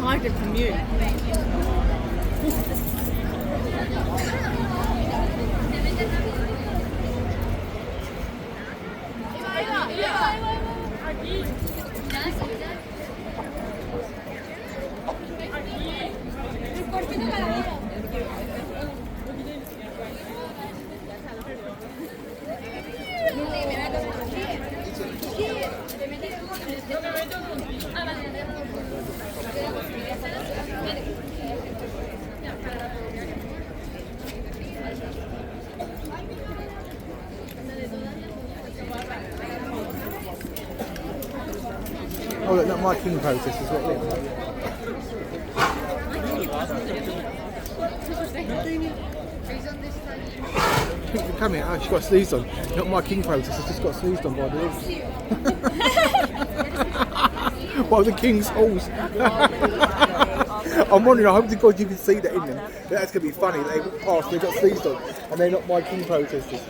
hide it from you. Oh look, not my king protest is what it is. Come here, oh, she's got sleeves on. Not my king protest, it's just got sleeves on by the legs. Well, the king's horse. I'm wondering, I hope to God you can see that in them. That's going to be funny. They walk past, they've got sleeves on, and they're not my king protesters.